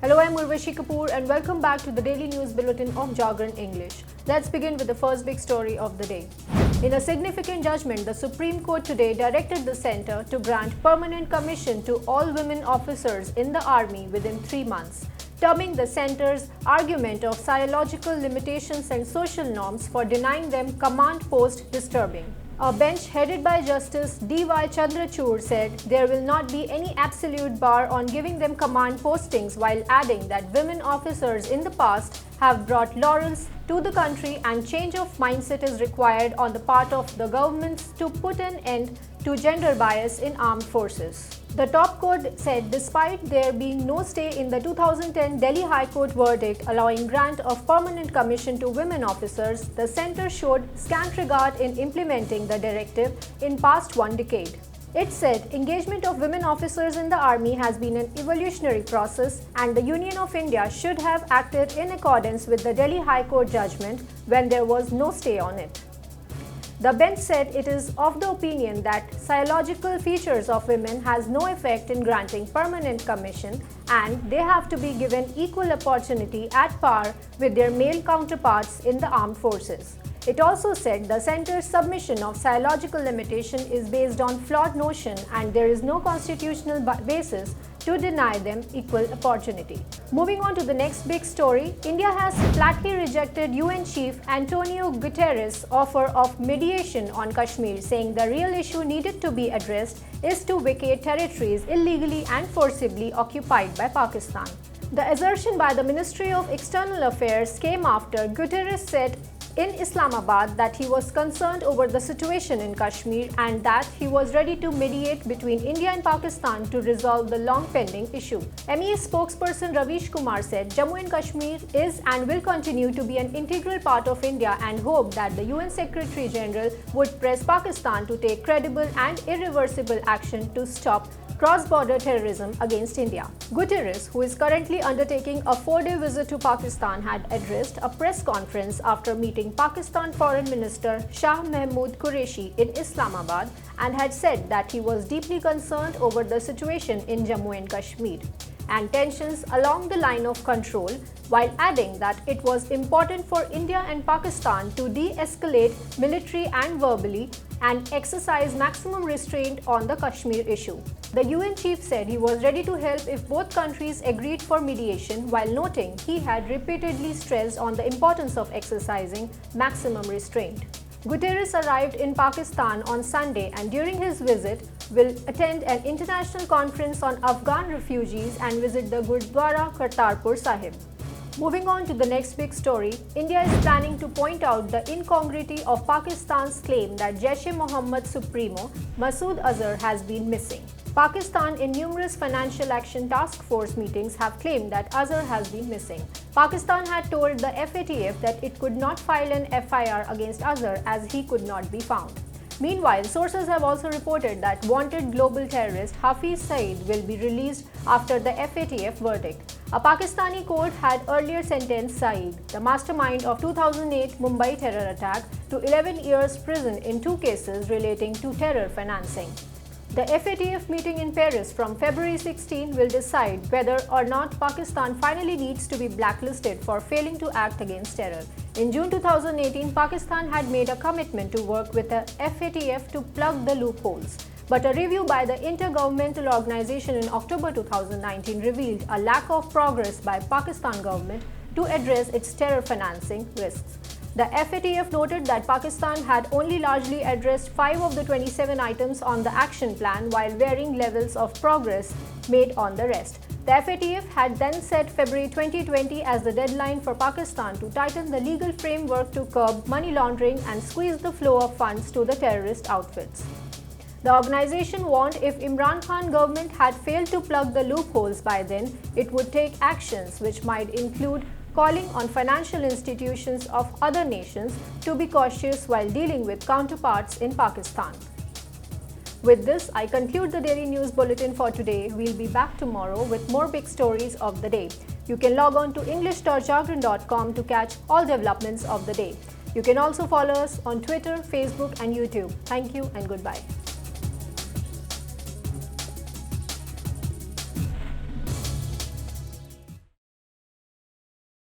Hello, I'm Urvashi Kapoor and welcome back to the Daily News Bulletin of Jagran English. Let's begin with the first big story of the day. In a significant judgment, the Supreme Court today directed the Centre to grant permanent commission to all women officers in the Army within 3 months, terming the Centre's argument of physiological limitations and social norms for denying them command post disturbing. A bench headed by Justice D.Y. Chandrachud said there will not be any absolute bar on giving them command postings, while adding that women officers in the past have brought laurels to the country and change of mindset is required on the part of the governments to put an end to gender bias in armed forces. The top court said despite there being no stay in the 2010 Delhi High Court verdict allowing grant of permanent commission to women officers, the Centre showed scant regard in implementing the directive in past 1 decade. It said engagement of women officers in the Army has been an evolutionary process and the Union of India should have acted in accordance with the Delhi High Court judgment when there was no stay on it. The bench said it is of the opinion that physiological features of women has no effect in granting permanent commission and they have to be given equal opportunity at par with their male counterparts in the armed forces. It also said the Centre's submission of physiological limitation is based on flawed notion and there is no constitutional basis to deny them equal opportunity. Moving on to the next big story, India has flatly rejected UN Chief Antonio Guterres' offer of mediation on Kashmir, saying the real issue needed to be addressed is to vacate territories illegally and forcibly occupied by Pakistan. The assertion by the Ministry of External Affairs came after Guterres said in Islamabad that he was concerned over the situation in Kashmir and that he was ready to mediate between India and Pakistan to resolve the long-pending issue. MEA spokesperson Ravish Kumar said Jammu and Kashmir is and will continue to be an integral part of India and hoped that the UN Secretary General would press Pakistan to take credible and irreversible action to stop cross-border terrorism against India. Guterres, who is currently undertaking a 4-day visit to Pakistan, had addressed a press conference after meeting Pakistan Foreign Minister Shah Mahmood Qureshi in Islamabad and had said that he was deeply concerned over the situation in Jammu and Kashmir and tensions along the line of control, while adding that it was important for India and Pakistan to de-escalate military and verbally and exercise maximum restraint on the Kashmir issue. The UN chief said he was ready to help if both countries agreed for mediation, while noting he had repeatedly stressed on the importance of exercising maximum restraint. Guterres arrived in Pakistan on Sunday and during his visit will attend an international conference on Afghan refugees and visit the Gurdwara Kartarpur Sahib. Moving on to the next big story, India is planning to point out the incongruity of Pakistan's claim that Jaish-e-Mohammad supremo Masood Azhar has been missing. Pakistan in numerous financial action task force meetings have claimed that Azhar has been missing. Pakistan had told the FATF that it could not file an FIR against Azhar as he could not be found. Meanwhile, sources have also reported that wanted global terrorist Hafiz Saeed will be released after the FATF verdict. A Pakistani court had earlier sentenced Saeed, the mastermind of 2008 Mumbai terror attack, to 11 years prison in 2 cases relating to terror financing. The FATF meeting in Paris from February 16 will decide whether or not Pakistan finally needs to be blacklisted for failing to act against terror. In June 2018, Pakistan had made a commitment to work with the FATF to plug the loopholes. But a review by the Intergovernmental Organization in October 2019 revealed a lack of progress by Pakistan government to address its terror financing risks. The FATF noted that Pakistan had only largely addressed 5 of the 27 items on the action plan, while varying levels of progress made on the rest. The FATF had then set February 2020 as the deadline for Pakistan to tighten the legal framework to curb money laundering and squeeze the flow of funds to the terrorist outfits. The organization warned if Imran Khan government had failed to plug the loopholes by then, it would take actions which might include calling on financial institutions of other nations to be cautious while dealing with counterparts in Pakistan. With this, I conclude the Daily News Bulletin for today. We'll be back tomorrow with more big stories of the day. You can log on to english.jagran.com to catch all developments of the day. You can also follow us on Twitter, Facebook and YouTube. Thank you and goodbye.